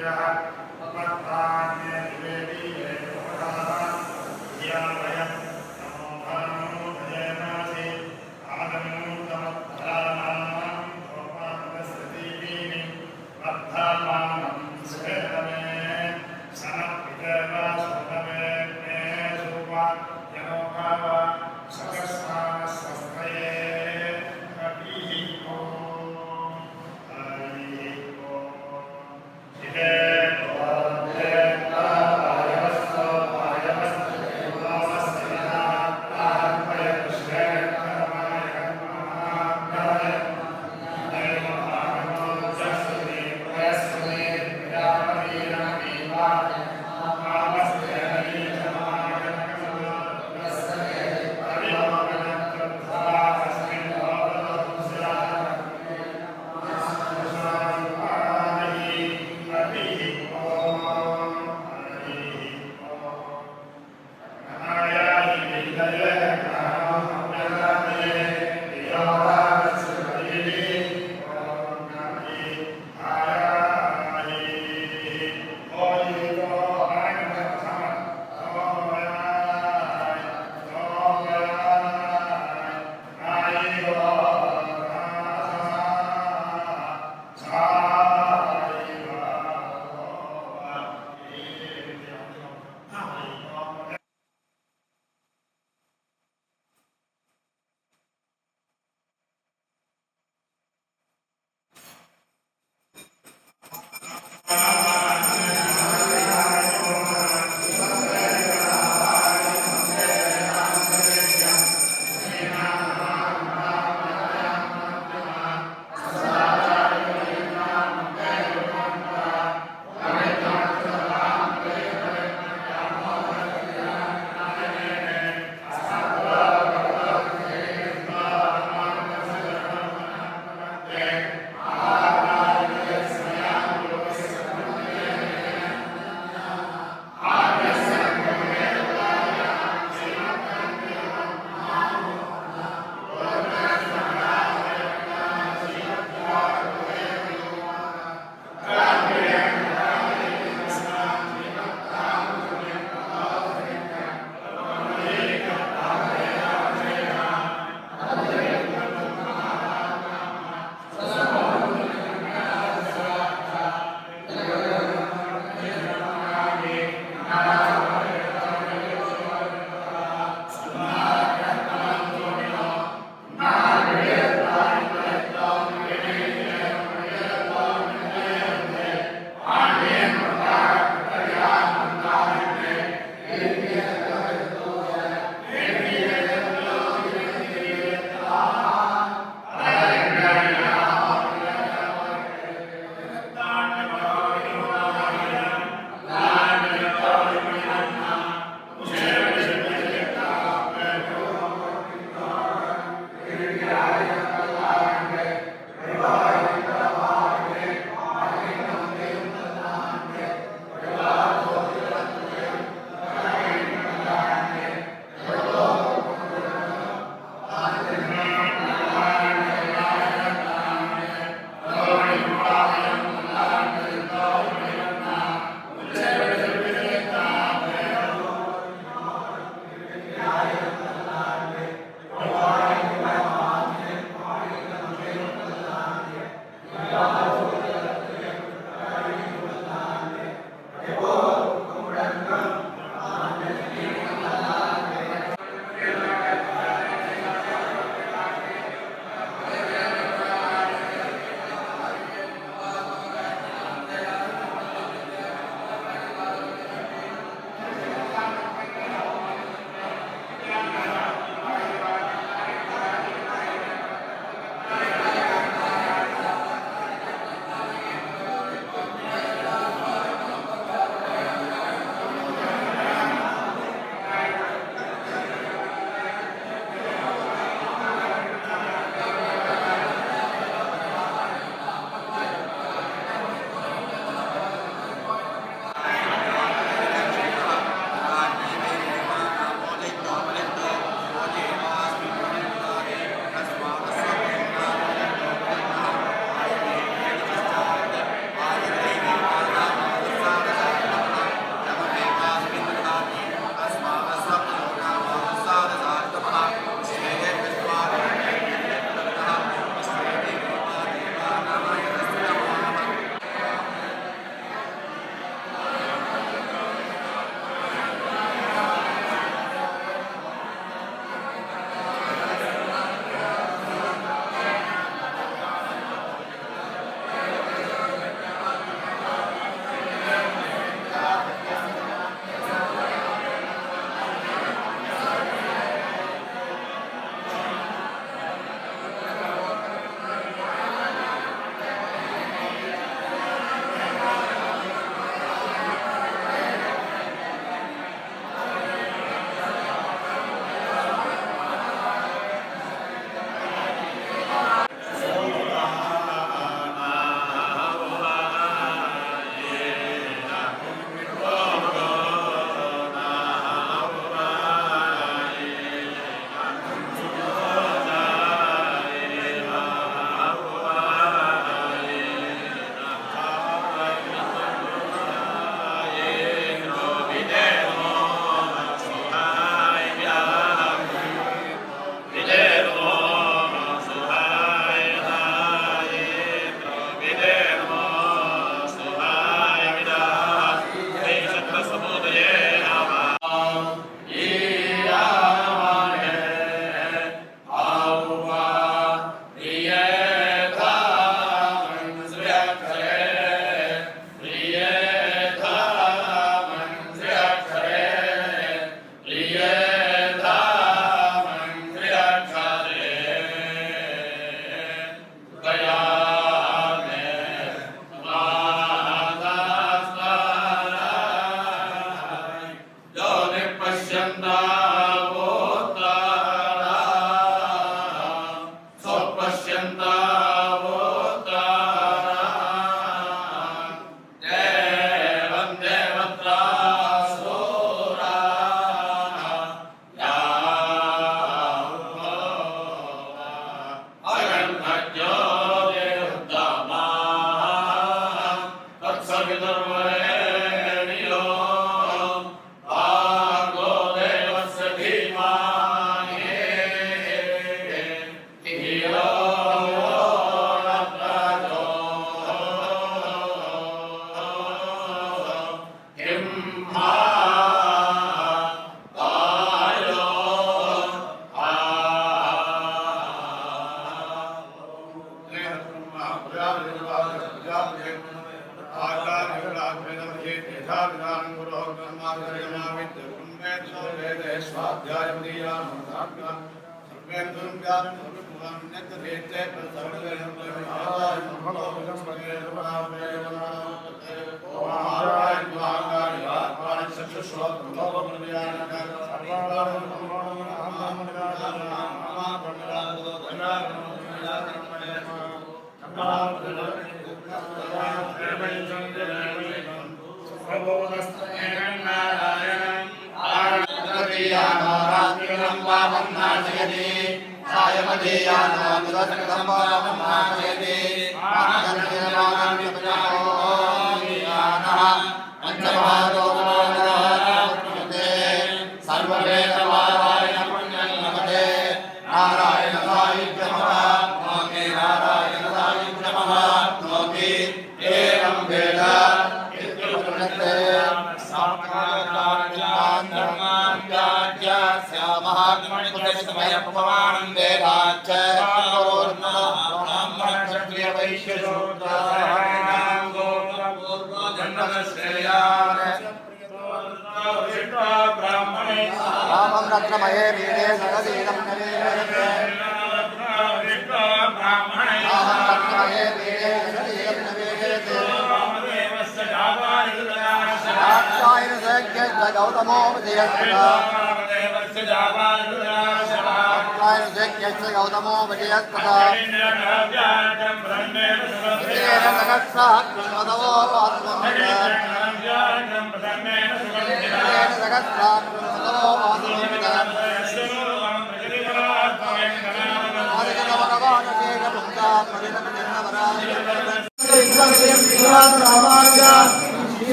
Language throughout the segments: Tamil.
Yeah.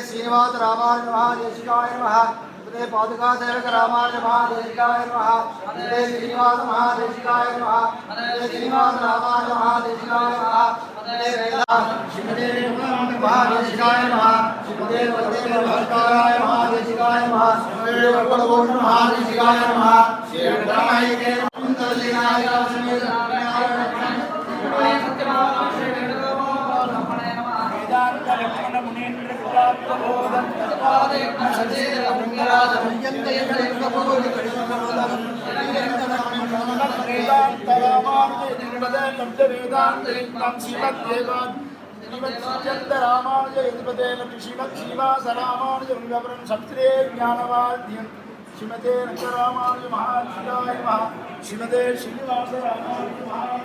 श्रीनिवास रामानुज महादेशिकाय नमः। पादुका सेवक रामानुज महादेशिकाय नमः। श्रीनिवास महादेशिकाय नमः। श्रीनिवास रामानुज महादेशिकाय नमः। श्रीमते महादेशिकाय नमः। श्रीमते भक्ताय महादेशिकाय नमः। श्रीमते महादेशिकाय नमः। श्री ब्रह्मैके कुंतलीनाय समेत श्रीमते रामानुज महादेशिकाय नमः। श्रीमते श्रीनिवास रामानुज महादेशिकाय नमः।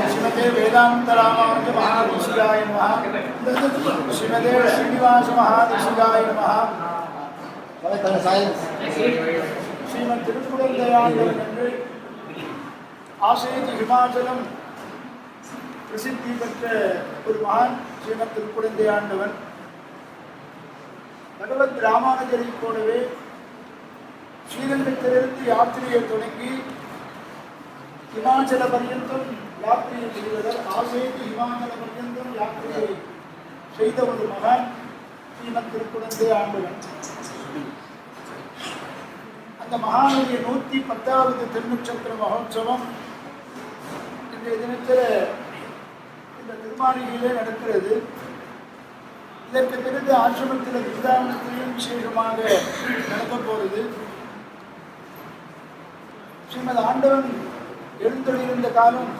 श्रीमते वेदांत रामानुज महादेशिकाय नमः। श्रीमते श्रीनिवास महादेशिकाय नमः। श्रीमद திருக்குடந்தையாண்டவன் ஆசேதி ஹிமாச்சலம் பிரசித்தி பெற்ற ஒரு மகான் ஸ்ரீமத் திருக்குடந்தையாண்டவன் பகவத் ராமானுஜரை போலவே ஸ்ரீரங்கத்திலிருந்து யாத்திரையை தொடங்கி हिमाचल पर्यंतम यात्रिயை செய்தவர் ஆசேதி हिमाचल पर्यंतम யாத்திரையை செய்த ஒரு மகான் ஸ்ரீமத் திருக்குடந்தையாண்டவன். அந்த மகானுடைய 110வது திருநட்சத்திர மகோத்சவம் இன்றைய தினத்தில் இந்த திருமாளிகையிலே நடக்கிறது. இதற்கு பிறகு ஆசிரமத்தில் விருந்தாவனத்திலையும் விசேஷமாக நடக்க போகிறது. ஸ்ரீமத் ஆண்டவன் எழுந்தொழியிருந்த காலம்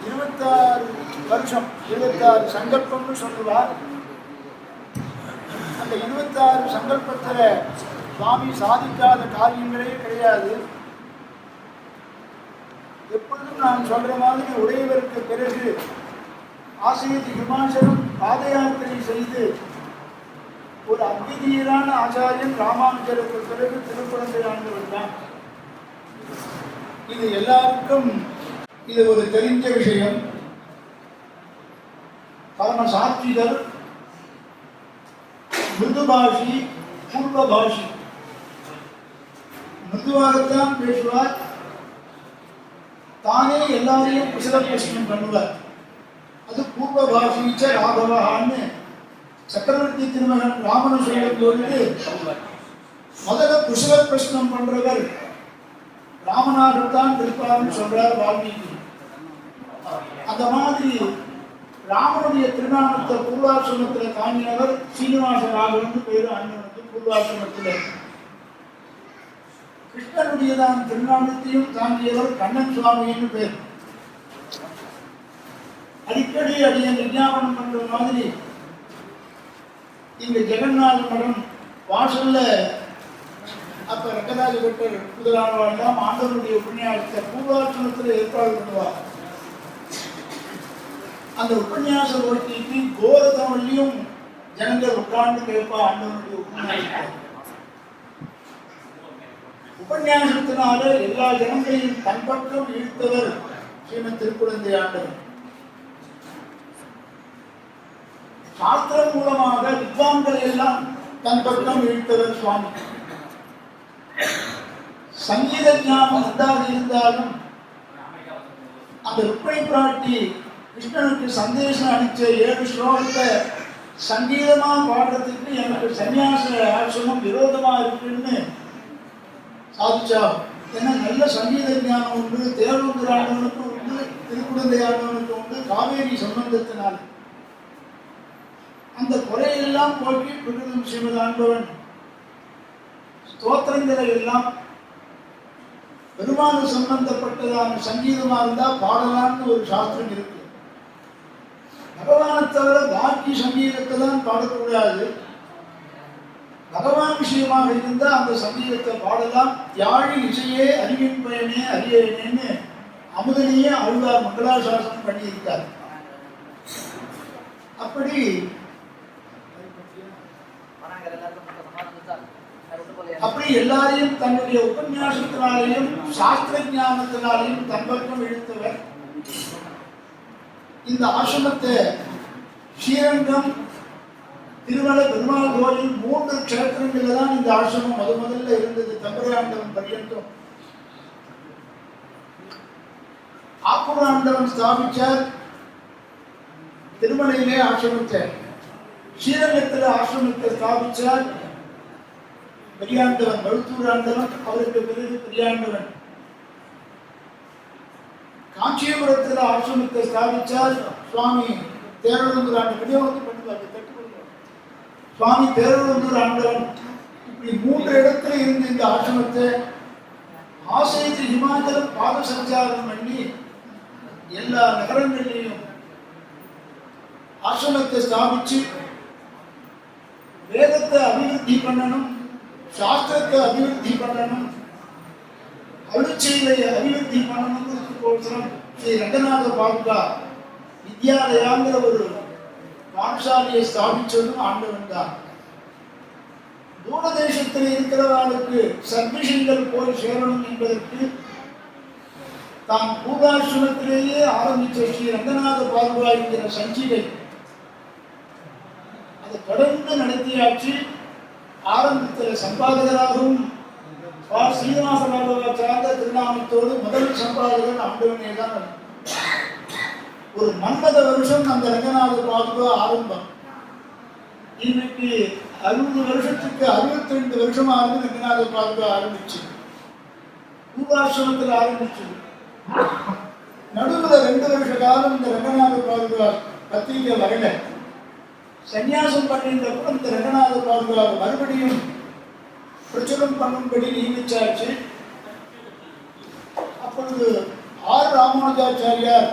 26 வருஷம், 26 சங்கல்பம்னு சொல்லுவார். அந்த 26 சங்கல்பத்தில் சுவாமி சாதிக்காத காரியங்களே கிடையாது. எப்பொழுதும் நான் சொல்ற மாதிரி உடையவருக்கு பிறகு ஆசேதி ஹிமாச்சலம் பாத யாத்திரை செய்து ஒரு அத்விதீயரான ஆச்சாரியன் ராமானுஜருக்கு பிறகு திருக்குடந்தையாண்டவர் தான். இது எல்லாருக்கும் இது ஒரு தெரிஞ்ச விஷயம். பரமசாத்விகர், மிருதுபாஷி, பூர்வபாஷி. மிருதுவாகத்தான் பேசுவார், தானே எல்லாரையும் குசல பிரச்சனம் பண்ணுவார். அது பூர்வபாஷிச்ச ராகவகான்னு சக்கரவர்த்தி திருமகன் ராமன் சொல்லும் பொழுது முதல்ல குசல பிரச்சனம் பண்றவர் ராமனாகத்தான் இருப்பார்னு சொல்றார் வால்மீகி. அந்த மாதிரி ராமனுடைய திருநாமத்தை பூர்வாசிரமத்தில் தாங்கினவர் சீனிவாச ராகவன் பேரு அண்ணனுக்கு பூர்வாசிரமத்தில். கிருஷ்ணனுடையதான் திருநாமத்தையும் தாங்கியவர் கண்ணன் சுவாமின்னு பேர். அடிக்கடி அடிய விஞ்ஞாபனம் பண்ற மாதிரி இங்க ஜெகநாத மடம் வாசல்ல அப்ப ரங்கராஜ பட்டர் முதலானவெல்லாம் ஆண்டவனுடைய உபன்யாசத்தை பூர்வாசிரமத்தில் ஏற்பாடு பண்ணுவார். அந்த உபன்யாச ஒட்டிக்கு கோரதமிழ்லையும் ஜனங்கள் உட்கார்ந்து கேட்பா ஆண்டவனுடைய உபன்யாசத்தை. உபன்யாசத்தினால எல்லா ஜனங்களையும் தன் பக்கம் இழுத்தவர் ஸ்ரீமத் திருக்குழந்தை ஆண்டவர். சாஸ்திரம் மூலமாக வித்வான்களை எல்லாம் தன் பக்கம் இழுத்தவர் சுவாமி. சங்கீத ஞானம் உண்டாக இருந்தாலும் அந்த ருக்மிணி பிராட்டி கிருஷ்ணனுக்கு சந்தேசம் அளிச்ச 7 ஸ்லோகத்தை சங்கீதமா பாடுறதுக்கு எனக்கு சன்னியாச ஆசிரமம் விரோதமா இருக்குன்னு சாதிச்சா. ஏன்னா நல்ல சங்கீத ஞானம் உண்டு, தேவலூர் ஆண்டவனுக்கு உண்டு, திருக்குழந்தை ஆண்டவனுக்கு உண்டு, காவேரி சம்பந்தத்தினால். அந்த குறையெல்லாம் போக்கி பிரகிருதம் ஸ்ரீமத் ஆண்டவன் ஸ்தோத்திரங்களை எல்லாம் பெருமான சம்பந்தப்பட்டதான சங்கீதமா இருந்தா பாடலான்னு ஒரு சாஸ்திரம் இருக்கு. பகவானை தவிர பாக்கி சங்கீதத்தை தான் பாடக்கூடாது. பகவான் விஷயமாக இருந்தா அந்த சங்கீதத்தை பாடலாம். யாழி இசையே அறிவின் பயனே அறியேனேன்னு அமுதனையே ஆழ்வார் மங்களாசாசனம் பண்ணியிருக்கார். அப்படி எல்லாரையும் தன்னுடைய உபன்யாசத்தினாலேயும் சாஸ்திர ஞானத்தினாலேயும் தன்பக்கம் இழுத்தவர். இந்த ஆசிரமத்தை ஸ்ரீரங்கம், திருமலை பெருமாள் கோயில் 3 க்ஷேத்திரங்கள்ல தான் இந்த ஆசிரமம் முதல்ல இருந்தது. தம்பராண்டவன் பர்யந்தம் ஆக்குராண்டவன் ஸ்தாபிச்சார். திருமலையிலே ஆசிரமத்தை, ஸ்ரீரங்கத்தில் ஆசிரமத்தை ஸ்தாபிச்சார் பெரியாண்டவன், மருத்தூராண்டவன், அவருக்கு பிறகு பெரியாண்டவன். காஞ்சிபுரத்தில் ஆசிரமத்தை ஸ்தாபிச்சார் சுவாமி தேரழந்தூர் ஆண்டவன். சுவாமி தேரழந்தூர் ஆண்டவன். இப்படி 3 இடத்துல இருந்து இந்த ஆசிரமத்தை ஆசைத்து ஹிமாச்சலம் பாத சஞ்சாரம் பண்ணி எல்லா நகரங்களிலையும் ஆசிரமத்தை ஸ்தாபிச்சு வேதத்தை அபிவிருத்தி பண்ணணும், சாஸ்திரத்தை அபிவிருத்தி பண்ணணும், அருட்செயலை அபிவிருத்தி பண்ணணுங்கிறதுக்கோசரம் ஸ்ரீ ரங்கநாத பாதுகா வித்யாலயாங்கிற ஒரு பாடசாலையை ஸ்தாபிச்சதும் ஆண்டவன் தான். தூரதேசத்தில் இருக்கிறவர்களுக்கு சர்மிஷன்கள் போய் சேரணும் என்பதற்கு தாம் பூர்வாசிரமத்திலேயே ஆரம்பித்த ஸ்ரீ ரங்கநாத பாதுகா என்கிற சஞ்சிகை அதை தொடர்ந்து நடத்தியாச்சு. ஆரம்பத்தில் சம்பாதகராகவும் ஸ்ரீனிவாச ராகவாச்சார்ந்த திருநாமத்தோடு முதல் சம்பாதகர் ஆண்டவனே தான். ஒரு 90 வருஷம் அந்த ரங்கநாத பாதுகா ஆரம்பம். இன்னைக்கு 60 வருஷத்துக்கு 62 வருஷமாக ரங்கநாத பாதுகா ஆரம்பிச்சு, பூர்வாசிரமத்தில் ஆரம்பிச்சு. நடுவில் 2 வருஷ காலம் இந்த ரங்கநாத பாதுகா பத்திரிகை வரல. சன்னியாசம் பண்ணின்றப்ப இந்த ரங்கநாத பாதுகா மறுபடியும் பிரச்சுரம் பண்ணும்படி நியமிச்சாச்சு. அப்பொழுது ஆர் ராமானுஜாச்சாரியார்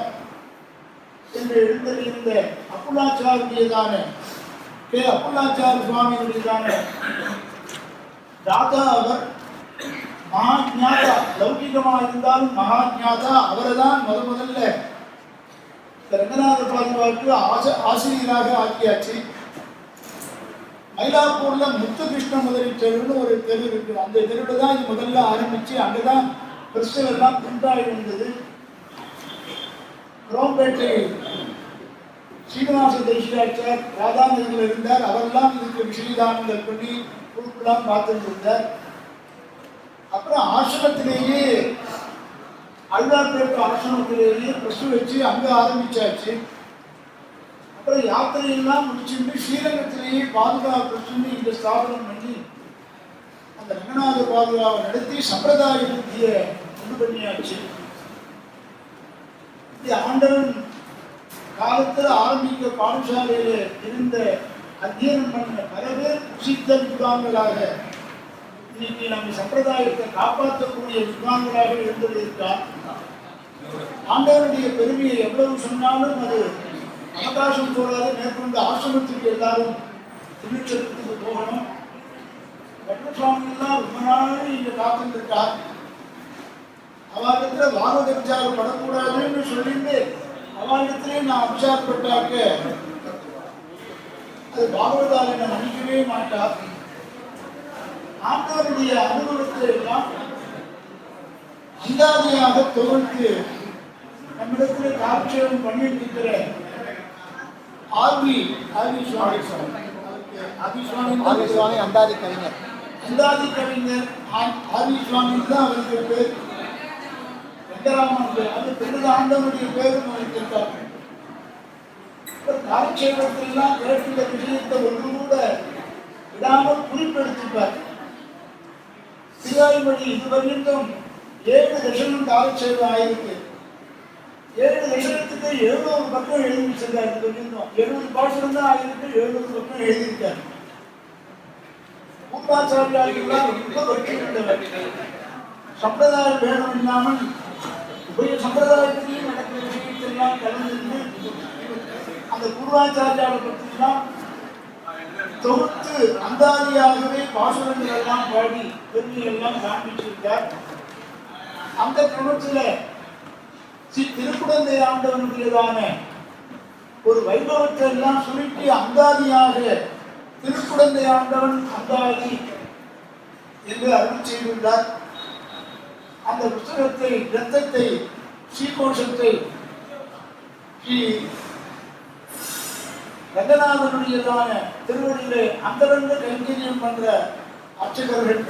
என்று எழுந்திருந்த அப்புலாச்சாரியதான கே அப்புலாச்சார சுவாமியுடையதான தாத்தா அவர் மகாஜாதா, லௌகிகமாக இருந்தாலும் மகாஜாதா அவரை தான் முதல்ல ரங்கநாத பாதுகாவுக்கு ஆசிரியராக ஆக்கியாச்சு. மயிலாப்பூர்ல முத்து கிருஷ்ண முதலி தெருன்னு ஒரு தெரு இருக்கு. அந்த தெருவில் தான் இது முதல்ல ஆரம்பிச்சு அங்கதான் கிறிஸ்தவ எல்லாம் குண்டாகி வந்தது. குரோம்பேட்டை ஸ்ரீனிவாச தேசிகாச்சார் ராதாநகரில் இருந்தார். அவரெல்லாம் இதுக்கு விஷயதானங்கள் பண்ணி குழுக்கெல்லாம் பார்த்துட்டு இருந்தார். அப்புறம் ஆசிரமத்திலேயே அழுதாப்பேட்டு ஆசிரமத்திலேயே ப்ளஸ் வச்சு அங்கே ஆரம்பிச்சாச்சு. அப்புறம் யாத்திரையெல்லாம் முடிச்சுட்டு ஸ்ரீரங்கத்திலேயே பாதுகாப்பு இந்த ஸ்தாபனம் பண்ணி அந்த ரங்கநாத பாதுகாவை நடத்தி சம்பிரதாய புத்தியை கொண்டு பண்ணியாச்சு. ஆண்டவன் காலத்தில் ஆரம்பிக்க பாடசாலையில இருந்த அத்தியனம் பண்ண பல பேர் புசித்த வித்வான்களாக இன்னைக்கு நம்ம சம்பிரதாயத்தை காப்பாற்றக்கூடிய வித்வான்களாக இருந்திருக்கார். ஆண்டவனுடைய பெருமையை எவ்வளவு சொன்னாலும் அது அவகாசம் போடாத மேற்கொண்டு ஆசிரமத்துக்கு எல்லாரும் திருச்சத்துக்கு போகணும். வெங்கட்சுவாமிகள்லாம் ரொம்ப நாள் இங்க காத்துருக்கார். அவரிடத்துல பாகவத விசாரம் படக்கூடாதுன்னு சொல்லிட்டு அவரிடத்திலே நான் விசாரப்பட்டாக்க அது பாகவதால் என்னை மன்னிக்கவே மாட்டார். ஆண்டவருடைய அனுபவத்தை எல்லாம் அந்தாதியாக தொகுத்து நம்மிடத்தில் காட்சியம் பண்ணிட்டு இருக்கிற ஆர்வி சுவாமி அந்தாதி கவிஞர் ஆர்வி சுவாமி தான் அவருக்கு பேர். வெங்கராமன் அது பெருது ஆண்டவனுடைய பேரும் அவருக்கு இருக்கார். காட்சியெல்லாம் கேட்டுள்ள விஷயத்தை ஒன்று கூட விடாமல் குறிப்பெடுத்துப்பார். திருவாய்மொழி இதுவரையும் 7 தசனம் காலட்சேபம் ஆயிருக்கு. 7 தசனத்துக்கு 700 பக்கம் எழுதி வச்சிருக்காரு. 70 பாஷம் தான் ஆயிருக்கு, 700 பக்கம் எழுதியிருக்காரு. பூர்வாச்சாரியாளர்கள்லாம் ரொம்ப வெற்றியுள்ளவர். சம்பிரதாயம் வேணும் இல்லாமல் உபய சம்பிரதாயத்திலையும் நடக்கிற விஷயத்தெல்லாம் கலந்து அந்த பூர்வாச்சாரியாவை பற்றிலாம் தொகுத்து அந்தாதியாகவே பாசுரங்கள் எல்லாம் பாடி பெருமையெல்லாம் காண்பிச்சிருக்கார். அந்த கிரமத்தில் ஸ்ரீ திருக்குடந்தை ஆண்டவனுடையதான ஒரு வைபவத்தை எல்லாம் சுருக்கி அந்தாதியாக திருக்குடந்தை ஆண்டவன் அந்தாதி என்று அருள் செய்துள்ளார். அந்த புத்தகத்தை கிரந்தத்தை ஸ்ரீகோஷத்தை ஸ்ரீ ரங்கநாதனுடையதான திருவடியிலே அந்தரங்க கைங்கரியம் பண்ற அர்ச்சகர்கள்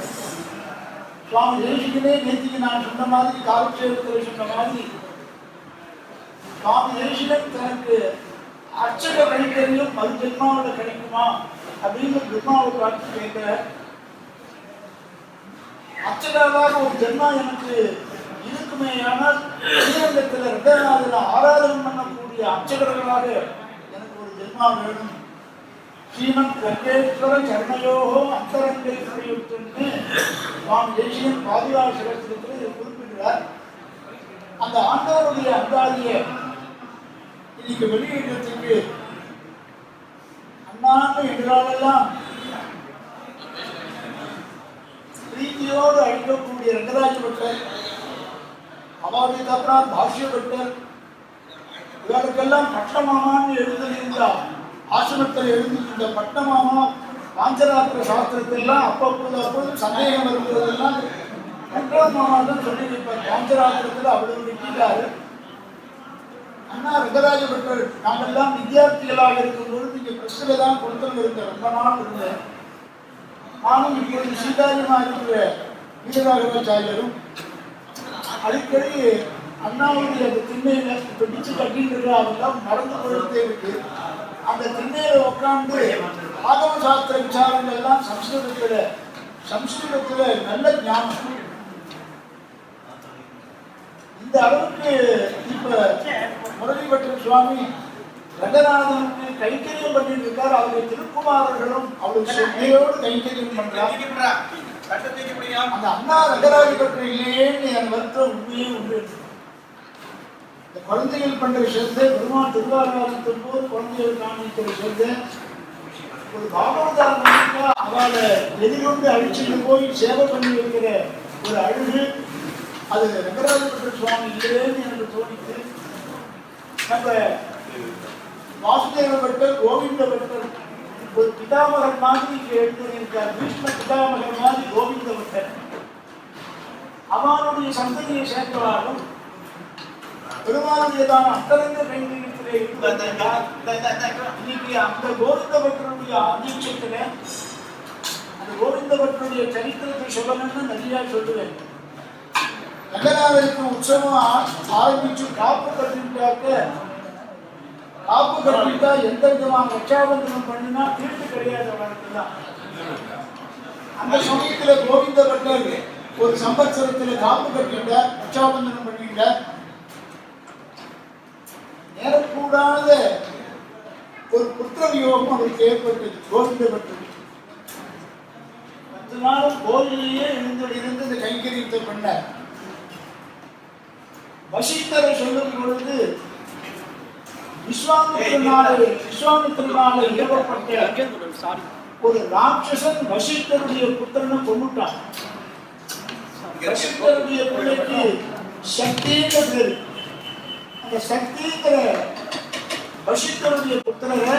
சுவாமி தேசிகனே நேற்றுக்கு நான் சொன்ன மாதிரி காலட்சேபத்தில் சொன்ன மாதிரி சுவாமி தேசிகன் தனக்கு அர்ச்சக கைங்கரியம் மறு ஜென்மாவில் கிடைக்குமா அப்படின்னு பிரம்மாவை பார்த்து கேட்கிற அர்ச்சகராக ஒரு ஜென்மா எனக்கு இருக்குமே. ஆனால் ஸ்ரீரங்கத்தில் ரங்கநாதனை ஆராதனை பண்ணக்கூடிய அர்ச்சகர்களாக ஜென்மா வேணும். ஸ்ரீமன் ரங்கேஸ்வர சரணயோகோ அந்தரங்கை பிரயுக்தன்னு சுவாமி தேசிகன் பாதுகாசகத்தில் குறிப்பிடுகிறார். அந்த ஆண்டவருடைய அந்தாதியை இன்னைக்கு வெளியிடத்துக்கு அண்ணான்னு எங்களாலெல்லாம் பிரீத்தியோடு அழிக்கக்கூடிய ரங்கராஜ பட்டர், அவருடைய அப்புறம் பாஷ்ய பட்டர், இவருக்கெல்லாம் பட்டமாமான்னு எழுதியிருந்தார். ஆசிரமத்தில் எழுதியிருந்த பட்டமாமா பாஞ்சராத்திர சாஸ்திரத்தெல்லாம் அப்பொழுது சந்தேகம் வருவதெல்லாம் பட்டமாமா தான் சொல்லியிருப்பார். பாஞ்சராத்திரத்தில் அவ்வளவு நிற்கிறாரு. அண்ணா ரங்கராஜ பட்டர் நாங்கெல்லாம் வித்தியார்த்திகளாக இருக்கும்போது இங்கே பிரஸ்ல தான் கொடுத்து இருந்தேன். ரொம்ப நாள் இருந்தேன். நானும் இப்பொழுது சீதாரியமாக இருக்கிற வீரராகவாச்சாரியரும் அடிக்கடி அண்ணாவுடைய அந்த திண்ணையில இப்ப பிச்சு கட்டிட்டு அதெல்லாம் மறந்து போயிட்டே இருக்கு. அந்த திண்ணையில உட்காந்து ஆகம சாஸ்திர விசாரங்கள் எல்லாம் சம்ஸ்கிருதத்துல நல்ல ஞானம். இந்த அளவுக்கு இப்ப முரளிபட்டர் சுவாமி ரங்கநாதனுக்கு கைங்கரியம் பண்ணிட்டு இருக்காரு. அவருடைய திருக்குமாரர்களும் அவருடைய சொத்தையோடு கைங்கரியம் பண்றாங்க. அந்த அண்ணா ரங்கராஜ பட்டர் இல்லையேன்னு என் வருத்தம் உண்மையே உண்டு. குழந்தைகள் பண்ற விஷயத்தை பெருமாள் திருவாரூரத்தின் போது குழந்தைகள் காண்பிக்கிற விஷயத்தை ஒரு பாகவதாரா அவளை எதிர்கொண்டு அழிச்சுட்டு போய் சேவை பண்ணி வைக்கிற ஒரு அழகு அது ரங்கராஜபட்ட சுவாமி இல்லைன்னு எனக்கு தோணித்து. நம்ம வாசுதேவ பட்டர், கோவிந்த பட்டர் ஒரு பிதாமகர் மாதிரி எழுதியிருக்கார். பீஷ்ம பிதாமகர் மாதிரி கோவிந்த பட்டர் அவனுடைய சந்ததியை சேர்ந்தவாறும் பெருமாளுடையதான அந்தரங்க கைங்கரியத்தில் பட்டத்திலே இன்னைக்கு அந்த கோவிந்த பட்டருடைய அந்தீட்சத்துல அந்த கோவிந்த பட்டருடைய சரித்திரத்தை சொல்லணும்னு நிறைய சொல்லுவேன். ரங்கநாதருக்கு உற்சவம் ஆரம்பிச்சு காப்பு கட்டிட்டா எந்த விதமான ரட்சாபந்தனம் பண்ணினா தீர்த்து கிடையாது அவனுக்குதான். அந்த சமயத்துல கோவிந்த பட்டர் ஒரு சம்பத்சரத்துல காப்பு கட்டிட்ட ரட்சாபந்தனம் பண்ணிட்ட நேரக்கூடாத ஒரு புத்திர யோகம் அவருக்கு ஏற்பட்டது. கோவிந்த பட்டர் 10 நாளும் கோவிலேயே இருந்து இந்த கைங்கரியத்தை பண்ணார். வசிஷ்டரை சொல்லும் பொழுது விஸ்வாமித்திரனாலே ஏவப்பட்ட ஒரு ராட்சசன் வசிஷ்டருடைய புத்திரனை கொண்டுட்டான். வசிஷ்டருடைய பிள்ளைக்கு சக்திங்கிற பேரு. அந்த சக்திங்கிற வசிஷ்டருடைய புத்திரரை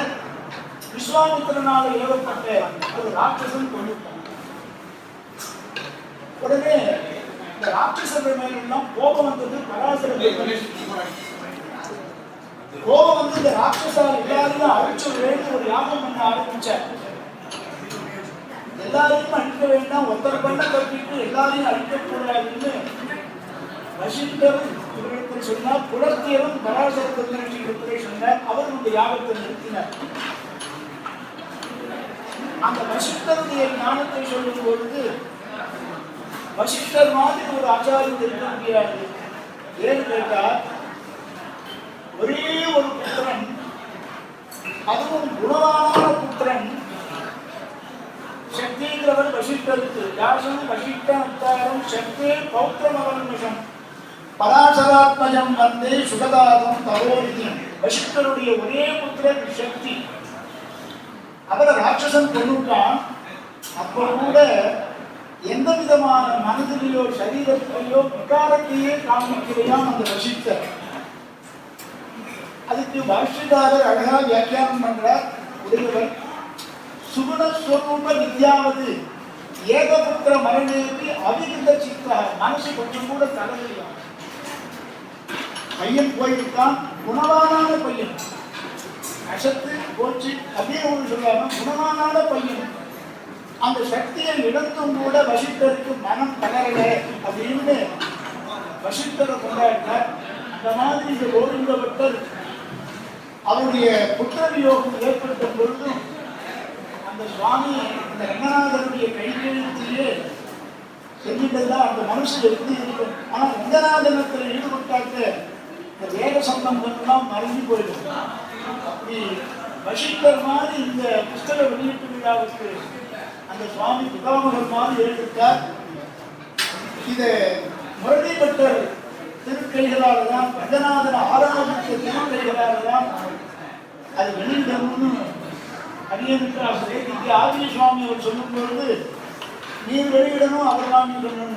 விஸ்வாமித்திரனாலே ஏவப்பட்ட ஒரு ராட்சசன் கொண்டுட்டான். உடனே இந்த ராட்சசர்கள் மேலாம் கோபம் வந்தது. கோபம் வந்து இந்த ராட்சசால் எல்லாரையும் அழிச்சு வேண்டிய ஒரு யாகம் பண்ண ஆரம்பிச்சார். எல்லாரையும் அழிக்க வேண்டாம், ஒருத்தர் பண்ண கட்டிட்டு எல்லாரையும் அழிக்கக்கூடாதுன்னு வசிஷ்டரும் இவரிடத்தில் சொன்னார். புலத்தியரும் பராசரத்திலே சொன்னார். அவர் இந்த யாகத்தை நிறுத்தினார். அந்த வசிஷ்டருடைய ஞானத்தை சொல்லும் பொழுது வசிஷ்டர் மாதிரி ஒரு ஆச்சாரியன் இருக்க முடியாது. ஏன்னு கேட்டால் ஒரே ஒரு புத்திரன், அதுவும் குணவான புத்திரன் சக்திங்கிறவர் வசிஷ்டருக்கு. யாசம் வசிஷ்ட அத்தாரம் சக்தி பௌத்திரமவன்மிஷம் பராசராத்மஜம் வந்தே சுகதாதம் தவோரிதி. வசிஷ்டருடைய ஒரே புத்திரன் சக்தி. அவரை ராட்சசன் கொண்டுட்டான். அப்போ கூட எந்த விதமான மனதிலேயோ சரீரத்திலேயோ விகாரத்தையே காமிக்கிறையாம் அந்த வசிஷ்டர். அதுக்கு பாஷ்யக்காரர் அழகா வியாக்கியானம் பண்றார். உடையவர் சுகுணஸ்வரூப வித்யாவது ஏகபுத்திர மரணேபி அவிகித சித்தா. மனசு கொஞ்சம் கூட தலைவலியா. பையன் போயிருக்கான், குணவானான பையன், அசத்து போச்சு அப்படின்னு ஒன்று சொல்லாம குணவானான பையன். அந்த சக்தியை இழந்தும் கூட வசிஷ்டருக்கு மனம் தளரல அப்படின்னு வசிஷ்டரை கொண்டாடினார். அந்த மாதிரி இந்த கோவிந்த பட்டர் அவருடைய புத்திர யோகம் ஏற்பட்ட பொழுதும் அந்த சுவாமி அந்த ரங்கநாதனுடைய கைகெழுத்திலே செஞ்சுட்டதா அந்த மனசு எப்படி இருக்கும். ஆனால் ரங்கநாதனத்தில் ஈடுபட்டாக்க இந்த வேத சம்பந்தம்லாம் மறைஞ்சு போயிடும். அப்படி வசிஷ்டர் மாதிரி இந்த புஸ்தக வெளியீட்டு விழாவுக்கு அந்த சுவாமி பிதாமகர் மாதிரி ஏற்பட்டார். இதை முரளிபட்டர் திருக்கைகளால் தான், ரங்கநாதன் ஆராதித்த திருக்கைகளால் தான் அது வெளியிடணும்னு அடியனுக்கு ஆசை. இங்கே ஆதிய சுவாமி அவர் சொல்லும் பொழுது நீர் வெளியிடணும் அவர் வாங்கிடணும்.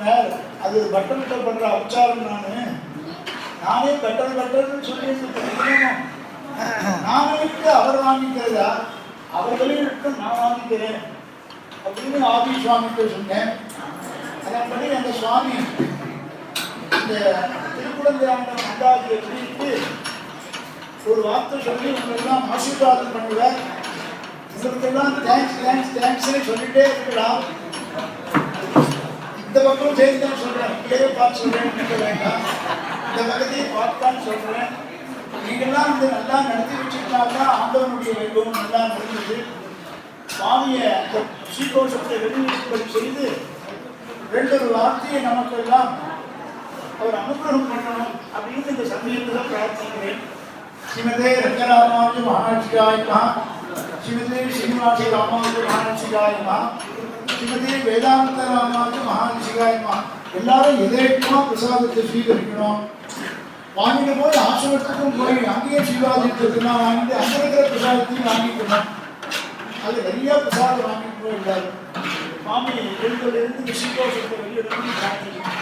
அது பட்டர்கிட்ட பண்ற உச்சாரம். நானே பட்டர்னு சொல்லி நானே அவர் வாங்கிக்கிறதா, அவர் வெளியிட்டு நான் வாங்கிக்கிறேன் அப்படின்னு ஆதி சுவாமிக்கு சொன்னேன். அதன்படி அந்த சுவாமி இந்த திருக்குழந்தையாண்டம் அந்தாதியை குறித்து ஒரு வார்த்தை சொல்லி உங்களெல்லாம் ஆசீர்வாதம் பண்ணுவார். உங்களுக்கெல்லாம் தேங்க்ஸ் சொல்லிட்டே இருக்கலாம். இந்த பக்கம் சேர்ந்துதான் சொல்றேன், இப்படியே பார்த்து சொல்றேன் வேண்டாம். இந்த பக்கத்தையும் பார்த்தான்னு சொல்றேன். நீங்கெல்லாம் வந்து நல்லா நடத்தி வச்சுக்கிட்டால்தான் ஆண்டவனுடைய வைபவம் நல்லா நடந்தது. சுவாமியை அந்த ஸ்ரீகோஷத்தை வெளியிடும்படி செய்து 2 வார்த்தையை நமக்கெல்லாம் அவர் அனுகிரகம் பண்ணணும் அப்படின்னு இந்த சமயத்தில் பிரார்த்திக்கிறேன். ஸ்ரீமதே ரங்கராமானுஜ மகாராஜிகாய நமஹ, ஸ்ரீமதே ஸ்ரீனிவாச ராமானுஜ மகாராஜிகாய நமஹ, ஸ்ரீமதே வேதாந்த ராமானுஜ மகாராஜிகாய நமஹ. எல்லாரும் எதேக்குமா பிரசாதத்தை ஸ்வீகரிக்கணும். வாங்கிட்டு போய் ஆசிரமத்துக்கும் போய் அங்கேயே ஸ்ரீவாதித்ததுலாம் வாங்கிட்டு அங்கே இருக்கிற பிரசாதத்தையும் வாங்கிக்கணும். அது நிறைய பிரசாதம் வாங்கிட்டு போயிருந்தாரு. சுவாமி எழுந்திலிருந்து ஸ்ரீகோஷத்தை வெளியிடணும்னு பிரார்த்திக்கிறேன்.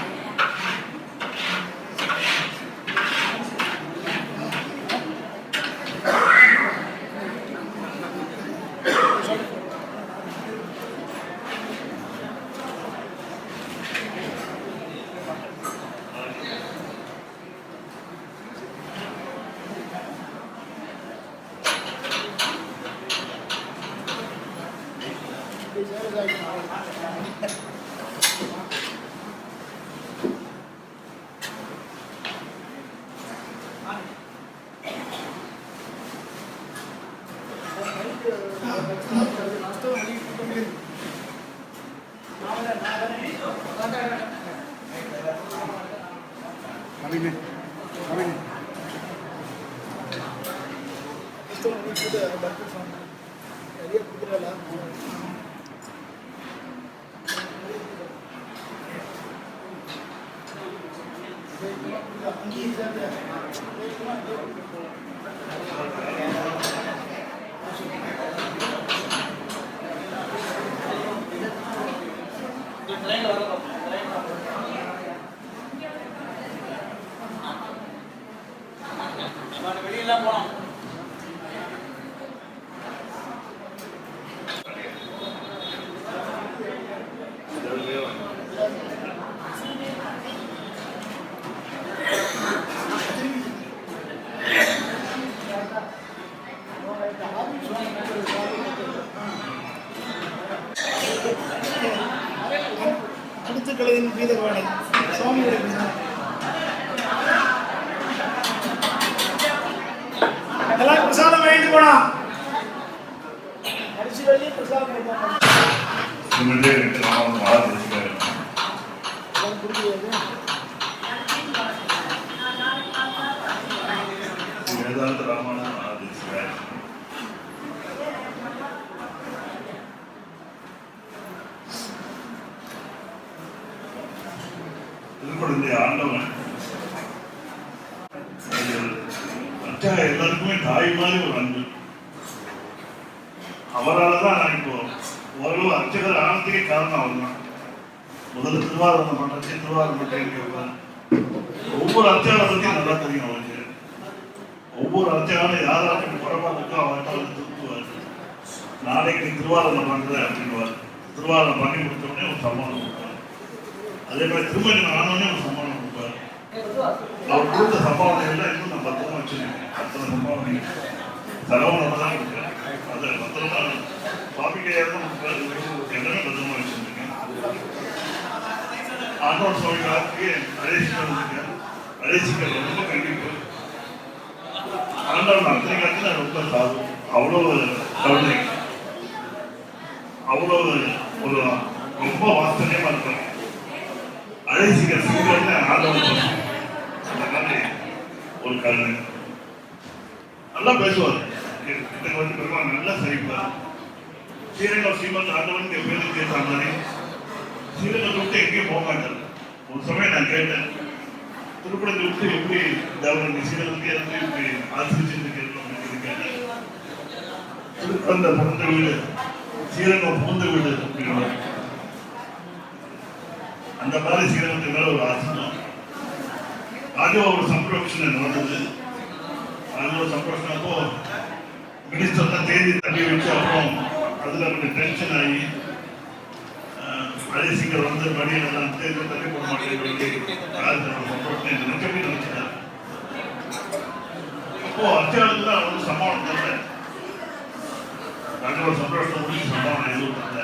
வெளியெல்லாம் போனோம். அடுத்த கலையின் கீதவாடை சுவாமியுடைய எல்லாம் பிரசாதம் வாங்கிட்டு போனா அரிசி வழி பிரசாதம் ஆண்டவன் எல்லாருக்குமே தாய் மாதிரி ஒரு அன்பு. அவரால் தான் நான் இப்போ ஓரளவு அர்ச்சகர் ஆனதுக்கே காரணம் அவர் தான். முதல்ல திருவாரூரம் பண்றது திருவாரூரம் பண்றேன். ஒவ்வொரு அர்ச்சகரை பற்றியும் நல்லா தெரியும் அவருக்கு. ஒவ்வொரு அர்ச்சகரும் யாராச்சும் குறைபாடுக்கோ அவர்கிட்ட வந்து திருத்துவார். நாளைக்கு நீ திருவாரூரம் பண்ற அப்படின்வார். திருவாரூரம் பண்ணி கொடுத்தோடனே ஒரு சம்பளம் கொடுப்பார். அதே மாதிரி திருமணி ஆனோடனே ஒரு சம்பளம் கொடுப்பார். அவர் கொடுத்த சம்பாவனைகள்லாம் இன்னும் நான் பத்திரமா வச்சிருக்கேன். அத்தனை சம்பாவனை செலவு தான் கொடுக்குறேன். அதை பத்திரமா பாபிக்கையாக தான் கொடுப்பாரு. எல்லாமே பத்திரமா வச்சிருக்கேன். ஆண்டோர் சுவாமி காலத்துக்கு அழைச்சிக்க ரொம்ப கண்டிப்பு. ஆண்டவன் அத்தனை காலத்துல ரொம்ப சாது. அவ்வளோ கருணை, அவ்வளோ ஒரு ரொம்ப வாசனையமா இருப்பாங்க. அழைச்சிக்க சிங்கர்ல ஆண்டவன் ஒரு கருணை நல்லா பேசுவார். பெருமாள் நல்லா சரிப்பார். ஸ்ரீரங்கம் ஸ்ரீமந்த் ஆண்டவன் பேருக்கு கேட்ட மாதிரி ஸ்ரீரங்கத்தை விட்டு எங்கேயும் போக மாட்டார். ஒரு சமயம் நான் கேட்டேன், திருப்பணத்தை விட்டு எப்படி தேவனுக்கு ஸ்ரீரங்கத்துக்கு இருந்து இப்படி ஆசிரிச்சு கேட்டேன். திருப்பந்த பிறந்த வீடு ஸ்ரீரங்கம் புகுந்த வீடு அப்படின்னு அந்த மாதிரி ஸ்ரீரங்கத்துக்கு மேல ஒரு ஆசிரியம். அது ஒரு சம்பரோஷன் நடந்தது. அது ஒரு சம்பரோஷன் அப்போ மினிஸ்டர் தான் தேதி தள்ளி வச்சு அப்புறம் அதுல கொஞ்சம் டென்ஷன் ஆகி அதே சீக்கிரம் வந்து மடியெல்லாம் தேதி தள்ளி போட மாட்டேன் சம்பரோஷன் நினைக்கவே நினைச்சிட்டார். அப்போ அர்ச்சகருக்கு தான் வந்து சம்பளம் தரல. நாங்கள் ஒரு சம்பரோஷம் முடிச்சு சம்பளம் எதுவும் தரல.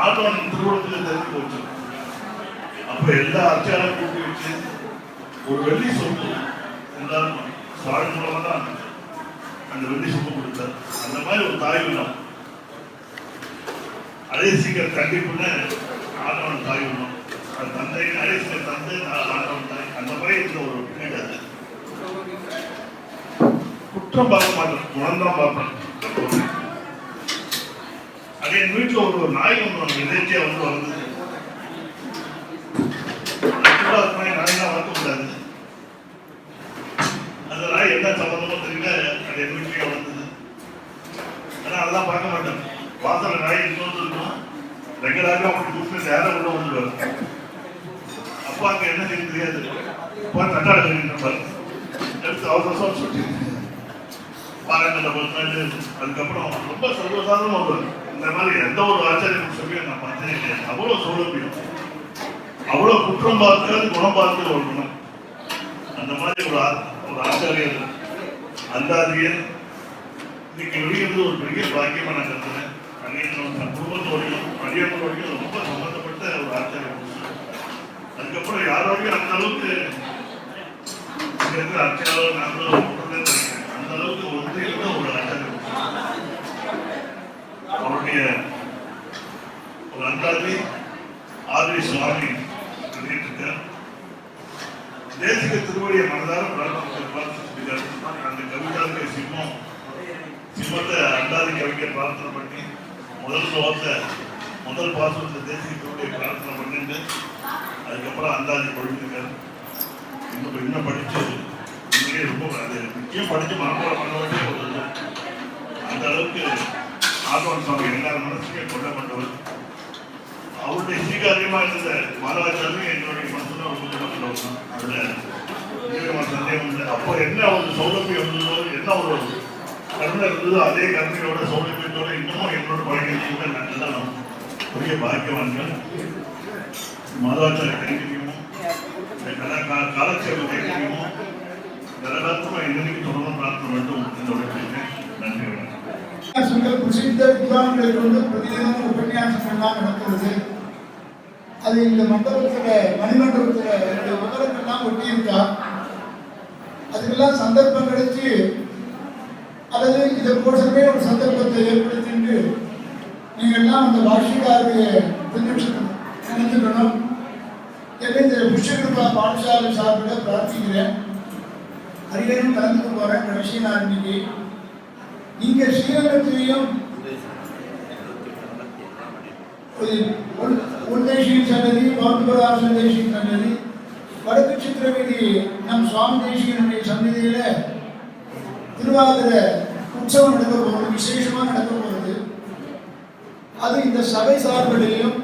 ஆட்டோன் திருவள்ளத்துக்கு தெரிஞ்சு போச்சு. அப்போ எல்லா அர்ச்சகரும் கூட்டி வச்சு ஒரு வெள்ளி சொப்பு எல்லாரும் சாழ் மூலமா தான் அந்த வெள்ளி சொப்பு கொடுத்தார். அந்த மாதிரி ஒரு தாய் உள்ளம். அதே சீக்கிரம் கண்டிப்புன்னு ஆண்டவன் தாய் உள்ளம். அது தந்தை அதே சீக்கிரம் தந்தை ஆண்டவன் தாய். அந்த மாதிரி இருந்த ஒரு வீடு அது. குற்றம் பார்க்க மாட்டேன், குணம்தான் பார்ப்பேன். அது என் வீட்டில் ஒரு நாய் ஒன்று எதிர்த்தியா வந்து வளர்ந்தது. நாயெல்லாம் வளர்க்கக்கூடாது. அந்த நாய் என்ன சம்பந்தமோ தெரியல, அது என் வீட்லயே வளர்ந்தது. ஆனா அதெல்லாம் பார்க்க மாட்டேன். வாசல நாய் இன்னொன்று இருக்கும். ரெகுலராக அப்படி கூப்பிட்டு நேரம் உள்ள வந்துடுவார். அப்பா அங்க என்ன செய்ய தெரியாது. அப்பா தட்டாட சொல்லிட்டு எடுத்து அவசரம் சொல்லி பாருங்க. அதுக்கப்புறம் ரொம்ப சர்வசாதாரணமா வருவார். இந்த மாதிரி எந்த ஒரு ஆச்சாரியம் சொல்லி நான் பார்த்ததே கிடையாது. அவ்வளவு சௌலபியம், அவ்வளவு குற்றம் பார்க்கிறது குணம் பார்க்கிறது ஒரு குணம். அந்த மாதிரி ஒரு ஆச்சாரியர் அந்தாதியர் இன்னைக்கு வெளியிருந்து ஒரு பெரிய பாக்கியமா நான் கருதுறேன். குடும்பத்தோடையும் அடியாரோடையும் ரொம்ப சம்பந்தப்பட்ட ஒரு ஆச்சாரம். அதுக்கப்புறம் யாரோடையும் அந்த அளவுக்கு இங்க இருக்கிற அர்ச்சனாலும் நாங்களும் அந்த அளவுக்கு ஒன்றியிருந்த ஒரு ஆச்சாரம். அவருடைய ஒரு அந்தாதி ஆதி சுவாமி இருக்கார். தேசிக திருவடியை மனதார பிரார்த்தனை அந்த கவிதாவுக்கு சிம்மத்தை அண்டாதி கவிஞர் பிரார்த்தனை பண்ணி முதல் பாசத்தை தேசிய திருவடியை பிரார்த்தனை பண்ணிட்டு அதுக்கப்புறம் அந்தாதி கொழுந்துக்கார். இன்னும் படிச்சு உண்மையிலே ரொம்ப அது முக்கியம் படிச்சு மனப்பாடம் பண்ண வேண்டிய ஒரு அந்த அளவுக்கு ஆதவன் சுவாமி எல்லாரும் மனசுமே கொல்லப்பட்டவர். அவருடைய ஸ்ரீகாரியமா இருந்த மாதவாச்சாரமே என்னுடைய மனசுல ஒரு கொல்லப்பட்டவர் தான். அதுல சந்தேகம் இல்லை. அப்போ என்ன ஒரு சௌலபியம் இருந்ததோ, என்ன ஒரு கருணை இருந்ததோ, அதே கருணையோட சௌலபியத்தோட இன்னமும் என்னோட பழகிற நல்லதான் பெரிய பாக்கியவான்கள். மாதவாச்சார கைங்கரியமும் காலட்சேப கைங்கரியமும் எல்லாத்துக்கும் இன்னைக்கு தொடர்ந்து பிரார்த்தனை வேண்டும் என்னோட நன்றி. பிரசித்த வித்வான்களை கொண்டு பிரதிதினமும் உபன்யாசம் எல்லாம் நடக்கிறது. அது இந்த மண்டபத்தில் மணிமண்டபத்தில் என்னுடைய விவரங்கள்லாம் ஒட்டியிருக்கா. அதுக்கெல்லாம் சந்தர்ப்பம் கிடைச்சி அல்லது இதற்கோசமே ஒரு சந்தர்ப்பத்தை ஏற்படுத்திட்டு நீங்கள்லாம் அந்த பாஷிகாருடைய நினைச்சுக்கணும் என்று இந்த புஷ்யகிருபா பாடசாலை சார்பில் பிரார்த்திக்கிறேன். அரியனும் கலந்துக்க போகிறேன் கடைசி நாள் இன்னைக்கு. இங்கே ஸ்ரீரங்கத்திலையும் உன்தேசியின் சன்னதி, பௌத்தபராசன் தேசியின் சன்னதி, வடக்கு சித்திரவீதி நம் சுவாமி தேசியனுடைய சன்னதியில திருவாதிரை உற்சவம் நடக்க போகிறது, விசேஷமாக நடக்க போகிறது. அது இந்த சபை சார்பிலையும்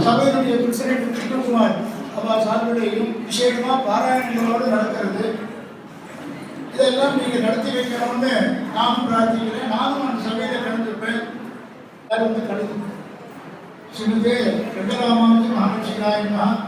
சபையினுடைய பிரசிடென்ட் கிருஷ்ணகுமார் அவர் சார்பிலையும் விசேஷமாக பாராயணங்களோடு நடக்கிறது. இதெல்லாம் நீங்கள் நடத்தி வைக்கணும்னு நானும் பிரார்த்திக்கிறேன். நானும் அந்த சபையில் கலந்துருப்பேன். அது வந்து கலந்து ஸ்ரீமதே வெங்கடாமாவுக்கு மகாலட்சுமி நாயகமாக